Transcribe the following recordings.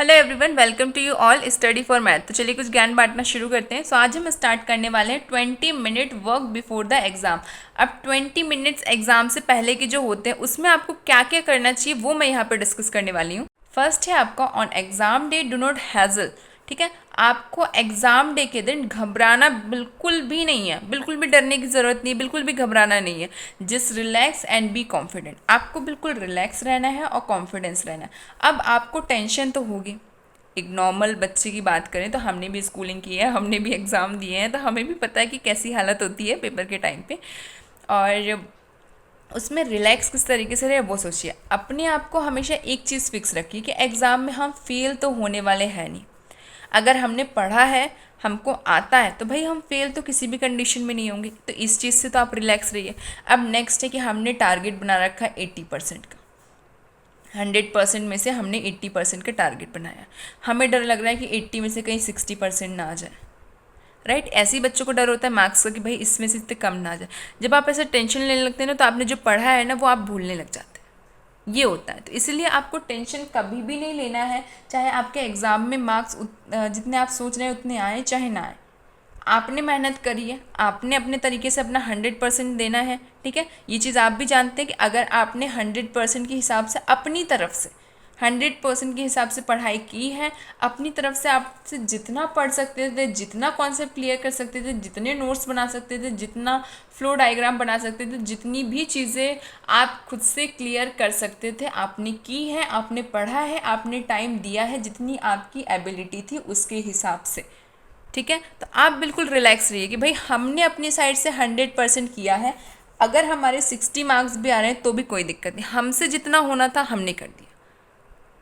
Hello everyone, welcome to you all study for math. तो चलिए कुछ ज्ञान बांटना शुरू करते हैं। आज हम स्टार्ट करने वाले हैं 20 minute work before the exam. अब 20 मिनट्स एग्जाम से पहले के जो होते हैं उसमें आपको क्या क्या करना चाहिए वो मैं यहाँ पर डिस्कस करने वाली हूँ। फर्स्ट है आपका on exam day do not hassle. ठीक है, आपको एग्ज़ाम डे के दिन घबराना बिल्कुल भी नहीं है, बिल्कुल भी डरने की ज़रूरत नहीं है, बिल्कुल भी घबराना नहीं है। Just relax and be confident. आपको बिल्कुल रिलैक्स रहना है और कॉन्फिडेंस रहना है। अब आपको टेंशन तो होगी, एक नॉर्मल बच्चे की बात करें तो हमने भी स्कूलिंग की है, हमने भी एग्ज़ाम दिए हैं, तो हमें भी पता है कि कैसी हालत होती है पेपर के टाइम पे। और उसमें रिलैक्स किस तरीके से रहे वो सोचिए। अपने आप को हमेशा एक चीज़ फिक्स रखिए कि एग्ज़ाम में हम फेल तो होने वाले हैं नहीं। अगर हमने पढ़ा है, हमको आता है, तो भाई हम फेल तो किसी भी कंडीशन में नहीं होंगे। तो इस चीज़ से तो आप रिलैक्स रहिए। अब नेक्स्ट है कि हमने टारगेट बना रखा है 80% का। 100% में से हमने 80% का टारगेट बनाया। हमें डर लग रहा है कि 80 में से कहीं 60% ना आ जाए। राइट, ऐसे ही बच्चों को डर होता है मार्क्स का कि भाई इसमें से इतने कम ना आ जाए। जब आप ऐसे टेंशन लेने लगते हैं ना, तो आपने जो पढ़ा है ना वो आप भूलने लग जाते हैं। ये होता है। तो इसलिए आपको टेंशन कभी भी नहीं लेना है। चाहे आपके एग्ज़ाम में मार्क्स जितने आप सोच रहे हैं उतने आए चाहे ना आए, आपने मेहनत करी है, आपने अपने तरीके से अपना 100% देना है। ठीक है, ये चीज़ आप भी जानते हैं कि अगर आपने 100% के हिसाब से अपनी तरफ से 100% के हिसाब से पढ़ाई की है, अपनी तरफ से आपसे जितना पढ़ सकते थे, जितना कॉन्सेप्ट क्लियर कर सकते थे, जितने नोट्स बना सकते थे, जितना फ्लो डायग्राम बना सकते थे, जितनी भी चीज़ें आप खुद से क्लियर कर सकते थे आपने की है, आपने पढ़ा है, आपने टाइम दिया है जितनी आपकी एबिलिटी थी उसके हिसाब से। ठीक है, तो आप बिल्कुल रिलैक्स रहिए कि भाई हमने अपनी साइड से 100% किया है। अगर हमारे 60 मार्क्स भी आ रहे हैं तो भी कोई दिक्कत नहीं, हमसे जितना होना था हमने कर दिया।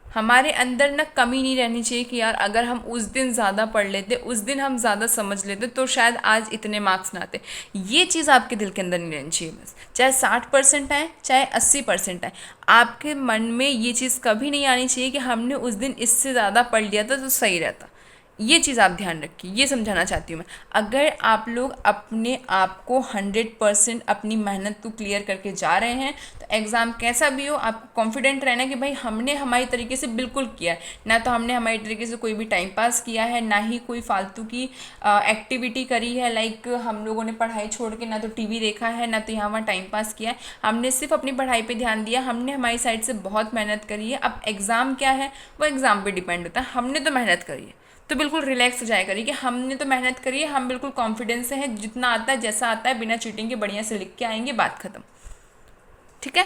हमारे अंदर ना कमी नहीं रहनी चाहिए कि यार अगर हम उस दिन ज़्यादा पढ़ लेते, उस दिन हम ज़्यादा समझ लेते तो शायद आज इतने मार्क्स ना आते। ये चीज़ आपके दिल के अंदर नहीं रहनी चाहिए। बस चाहे 60% आए चाहे 80% आए, आपके मन में ये चीज़ कभी नहीं आनी चाहिए कि हमने उस दिन इससे ज़्यादा पढ़ लिया था तो सही रहता। ये चीज़ आप ध्यान रखिए, ये समझाना चाहती हूँ मैं। अगर आप लोग अपने आप को 100% अपनी मेहनत को क्लियर करके जा रहे हैं तो एग्ज़ाम कैसा भी हो आपको कॉन्फिडेंट रहना कि भाई हमने हमारी तरीके से बिल्कुल किया है। ना तो हमने हमारी तरीके से कोई भी टाइम पास किया है, ना ही कोई फालतू की एक्टिविटी करी है। लाइक हम लोगों ने पढ़ाई छोड़ के ना तो टीवी देखा है, ना तो यहाँ वहाँ टाइम पास किया है। हमने सिर्फ अपनी पढ़ाई पर ध्यान दिया, हमने हमारी साइड से बहुत मेहनत करी है। अब एग्ज़ाम क्या है वो एग्ज़ाम पर डिपेंड होता है। हमने तो मेहनत करी है तो बिल्कुल रिलैक्स हो जाया करिए कि हमने तो मेहनत करी है, हम बिल्कुल कॉन्फिडेंस से हैं, जितना आता है जैसा आता है बिना चीटिंग के बढ़िया से लिख के आएंगे, बात खत्म। ठीक है,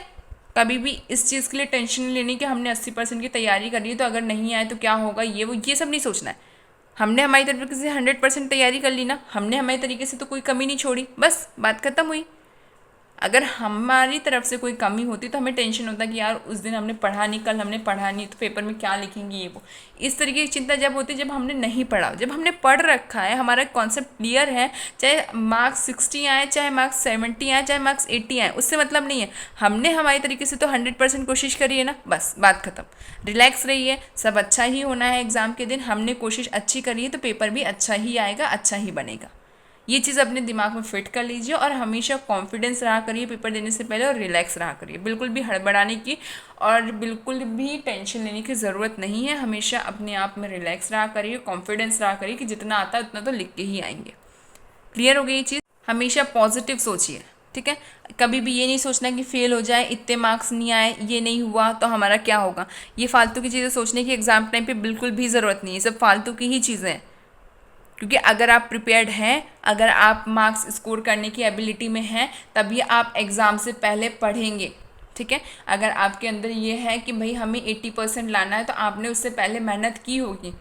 कभी भी इस चीज़ के लिए टेंशन नहीं लेनी कि हमने 80% की तैयारी करी है तो अगर नहीं आए तो क्या होगा, ये वो ये सब नहीं सोचना है। हमने हमारी तरीके से 100% तैयारी कर ली ना, हमने हमारी तरीके से तो कोई कमी नहीं छोड़ी, बस बात खत्म हुई। अगर हमारी तरफ से कोई कमी होती तो हमें टेंशन होता कि यार उस दिन हमने पढ़ा नहीं, कल हमने पढ़ा नहीं, तो पेपर में क्या लिखेंगे ये वो। इस तरीके की चिंता जब होती है जब हमने नहीं पढ़ा। जब हमने पढ़ रखा है, हमारा कॉन्सेप्ट क्लियर है, चाहे मार्क्स 60 आए, चाहे मार्क्स 70 आए, चाहे मार्क्स 80 आए, उससे मतलब नहीं है। हमने हमारी तरीके से तो 100% कोशिश करी है ना, बस बात खत्म। रिलैक्स रहिए, सब अच्छा ही होना है। एग्ज़ाम के दिन हमने कोशिश अच्छी करी है तो पेपर भी अच्छा ही आएगा, अच्छा ही बनेगा। ये चीज़ अपने दिमाग में फिट कर लीजिए और हमेशा कॉन्फिडेंस रहा करिए पेपर देने से पहले, और रिलैक्स रहा करिए। बिल्कुल भी हड़बड़ाने की और बिल्कुल भी टेंशन लेने की ज़रूरत नहीं है। हमेशा अपने आप में रिलैक्स रहा करिए, कॉन्फिडेंस रहा करिए कि जितना आता है उतना तो लिख के ही आएंगे। क्लियर हो गई ये चीज़? हमेशा पॉजिटिव सोचिए। ठीक है, कभी भी ये नहीं सोचना कि फेल हो जाए, इतने मार्क्स नहीं आए, ये नहीं हुआ तो हमारा क्या होगा। ये फालतू की चीज़ें सोचने की एग्ज़ाम टाइम पे बिल्कुल भी ज़रूरत नहीं है। सब फालतू की ही चीज़ें हैं। क्योंकि अगर आप प्रिपेयर्ड हैं, अगर आप मार्क्स स्कोर करने की एबिलिटी में हैं, तभी आप एग्ज़ाम से पहले पढ़ेंगे। ठीक है, अगर आपके अंदर ये है कि भाई हमें 80% लाना है तो आपने उससे पहले मेहनत की होगी,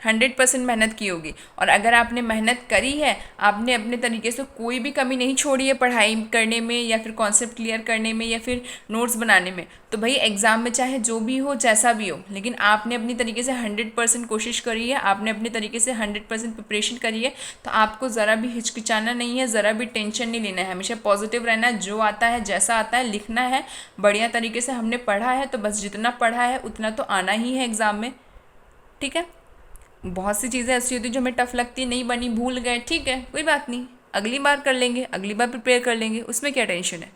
100% मेहनत की होगी। और अगर आपने मेहनत करी है, आपने अपने तरीके से कोई भी कमी नहीं छोड़ी है पढ़ाई करने में या फिर कॉन्सेप्ट क्लियर करने में या फिर नोट्स बनाने में, तो भाई एग्ज़ाम में चाहे जो भी हो जैसा भी हो, लेकिन आपने अपनी तरीके से 100% कोशिश करी है, आपने अपने तरीके से 100% प्रिपरेशन करी है। तो आपको ज़रा भी हिचकिचाना नहीं है, ज़रा भी टेंशन नहीं लेना है। हमेशा पॉजिटिव रहना है, जो आता है जैसा आता है लिखना है बढ़िया तरीके से। हमने पढ़ा है तो बस जितना पढ़ा है उतना तो आना ही है एग्ज़ाम में। ठीक है, बहुत सी चीज़ें ऐसी होती है जो हमें टफ लगती, नहीं बनी, भूल गए, ठीक है कोई बात नहीं, अगली बार कर लेंगे, अगली बार प्रिपेयर कर लेंगे, उसमें क्या टेंशन है।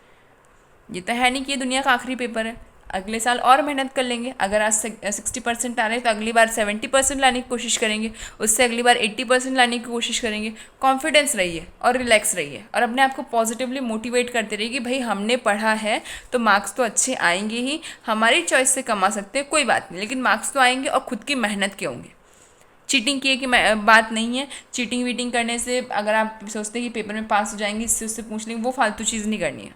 ये तो है नहीं कि ये दुनिया का आखिरी पेपर है। अगले साल और मेहनत कर लेंगे। अगर आज 60% आ रहे हैं तो अगली बार 70% लाने की कोशिश करेंगे, उससे अगली बार 80% लाने की कोशिश करेंगे। कॉन्फिडेंस रहिए और रिलैक्स रहिए और अपने आप को पॉजिटिवली मोटिवेट करते रहिए कि भाई हमने पढ़ा है तो मार्क्स तो अच्छे आएंगे ही। हमारी चॉइस से कमा सकते हैं कोई बात नहीं, लेकिन मार्क्स तो आएंगे और खुद की मेहनत के होंगे। चीटिंग की कि बात नहीं है। चीटिंग वीटिंग करने से अगर आप सोचते हैं कि पेपर में पास हो जाएंगे, इससे उससे पूछ लेंगे, वो फालतू चीज़ नहीं करनी है।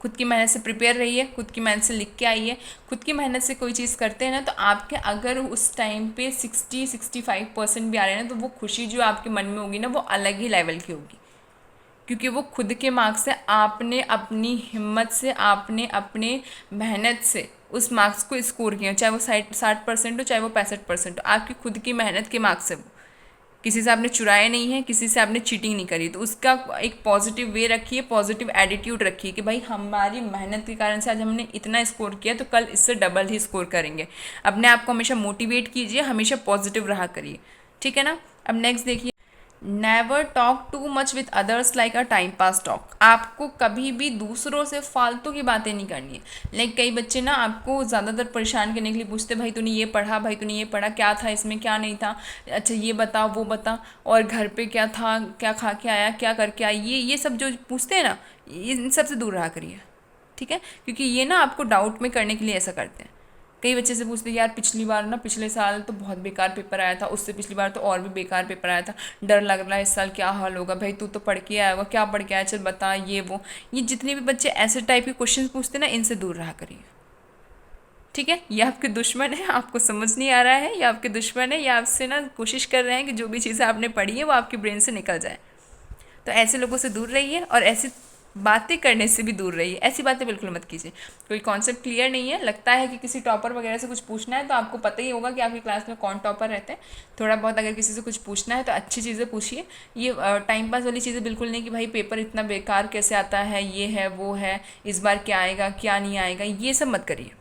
खुद की मेहनत से प्रिपेयर रहिए, खुद की मेहनत से लिख के आइए। खुद की मेहनत से कोई चीज़ करते हैं ना तो आपके अगर उस टाइम पे 60-65% भी आ रहे हैं ना तो वो खुशी जो आपके मन में होगी ना वो अलग ही लेवल की होगी, क्योंकि वो खुद के मार्क्स से, आपने अपनी हिम्मत से, आपने अपने मेहनत से उस मार्क्स को स्कोर किया, चाहे वो 60% हो चाहे वो 65% हो, आपकी खुद की मेहनत के मार्क्स है वो। किसी से आपने चुराए नहीं है, किसी से आपने चीटिंग नहीं करी। तो उसका एक पॉजिटिव वे रखिए, पॉजिटिव एटीट्यूड रखिए कि भाई हमारी मेहनत के कारण से आज हमने इतना स्कोर किया तो कल इससे डबल ही स्कोर करेंगे। अपने आप को हमेशा मोटिवेट कीजिए, हमेशा पॉजिटिव रहा करिए, ठीक है ना। अब नेक्स्ट देखिए, never talk too much with others like a time pass talk. आपको कभी भी दूसरों से फालतू की बातें नहीं करनी है। लाइक कई बच्चे ना आपको ज़्यादातर परेशान करने के लिए पूछते, भाई तूने ये पढ़ा, भाई तूने ये पढ़ा, क्या था इसमें क्या नहीं था, अच्छा ये बता वो बता, और घर पे क्या था, क्या खा के आया, क्या करके आया, ये सब जो पूछते हैं ना, इन सब से दूर रहा करिए, ठीक है। क्योंकि ये ना आपको डाउट में करने के लिए ऐसा करते हैं। कई बच्चे से पूछते यार पिछली बार ना, पिछले साल तो बहुत बेकार पेपर आया था, उससे पिछली बार तो और भी बेकार पेपर आया था, डर लग रहा है इस साल क्या हाल होगा। भाई तू तो पढ़ के आया होगा, क्या पढ़ के आया, चल बता ये वो। ये जितने भी बच्चे ऐसे टाइप के क्वेश्चन पूछते हैं ना, इनसे दूर रहा करिए, ठीक है। ये आपके दुश्मन है, आपको समझ नहीं आ रहा है, ये आपके दुश्मन है, ये आपसे ना कोशिश कर रहे हैं कि जो भी चीज़ें आपने पढ़ी है वो आपके ब्रेन से निकल जाए। तो ऐसे लोगों से दूर रहिए और ऐसी बातें करने से भी दूर रहिए। ऐसी बातें बिल्कुल मत कीजिए। कोई कॉन्सेप्ट क्लियर नहीं है, लगता है कि किसी टॉपर वगैरह से कुछ पूछना है, तो आपको पता ही होगा कि आपकी क्लास में कौन टॉपर रहते हैं। थोड़ा बहुत अगर किसी से कुछ पूछना है तो अच्छी चीज़ें पूछिए। ये टाइम पास वाली चीज़ें बिल्कुल नहीं कि भाई पेपर इतना बेकार कैसे आता है, ये है वो है, इस बार क्या आएगा क्या नहीं आएगा, ये सब मत करिए,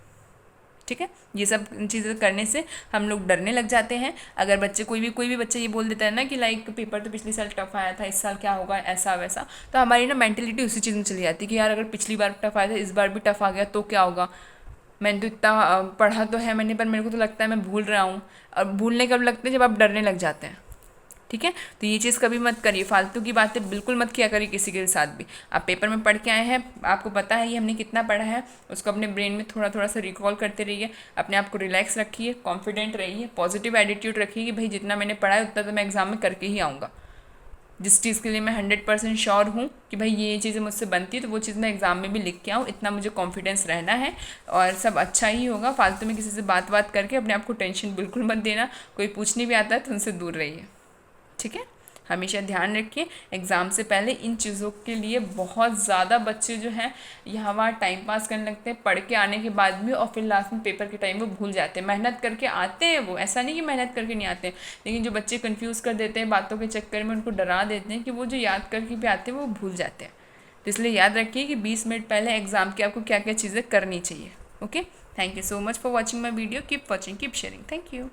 ठीक है। ये सब चीज़ें करने से हम लोग डरने लग जाते हैं। अगर बच्चे कोई भी बच्चा ये बोल देता है ना कि लाइक पेपर तो पिछले साल टफ आया था, इस साल क्या होगा, ऐसा वैसा, तो हमारी ना मेंटेलिटी उसी चीज़ में चली जाती है कि यार अगर पिछली बार टफ आया था, इस बार भी टफ आ गया तो क्या होगा। मैंने तो इतना पढ़ा तो है मैंने, पर मेरे को तो लगता है मैं भूल रहा हूँ। और भूलने कब लगते हैं, जब आप डरने लग जाते हैं, ठीक है। तो ये चीज़ कभी मत करिए, फालतू की बातें बिल्कुल मत किया करिए किसी के साथ भी। आप पेपर में पढ़ के आए हैं, आपको पता है ये हमने कितना पढ़ा है, उसको अपने ब्रेन में थोड़ा थोड़ा सा रिकॉल करते रहिए। अपने आप को रिलैक्स रखिए, कॉन्फिडेंट रहिए, पॉजिटिव एटीट्यूड रखिए कि भाई जितना मैंने पढ़ा है उतना तो मैं एग्जाम में करके ही आऊँगा। जिस चीज़ के लिए मैं 100% श्योर हूँ कि भाई ये चीज़ें मुझसे बनती है तो वो चीज़ मैं एग्ज़ाम में भी लिख के आऊँ, इतना मुझे कॉन्फिडेंस रहना है और सब अच्छा ही होगा। फालतू में किसी से बात करके अपने आप को टेंशन बिल्कुल मत देना। कोई पूछने भी आता है तो उनसे दूर रहिए, ठीक है। हमेशा ध्यान रखिए एग्ज़ाम से पहले इन चीज़ों के लिए। बहुत ज़्यादा बच्चे जो हैं यहाँ वहाँ टाइम पास करने लगते हैं पढ़ के आने के बाद भी, और फिर लास्ट में पेपर के टाइम वो भूल जाते हैं। मेहनत करके आते हैं वो, ऐसा नहीं कि मेहनत करके नहीं आते हैं, लेकिन जो बच्चे कंफ्यूज कर देते हैं बातों के चक्कर में, उनको डरा देते हैं कि वो जो याद करके भी आते हैं वो भूल जाते हैं। तो इसलिए याद रखिए कि 20 मिनट पहले एग्ज़ाम के आपको क्या क्या चीज़ें करनी चाहिए। Okay, thank you so much for watching my video. Keep watching, keep sharing, thank you.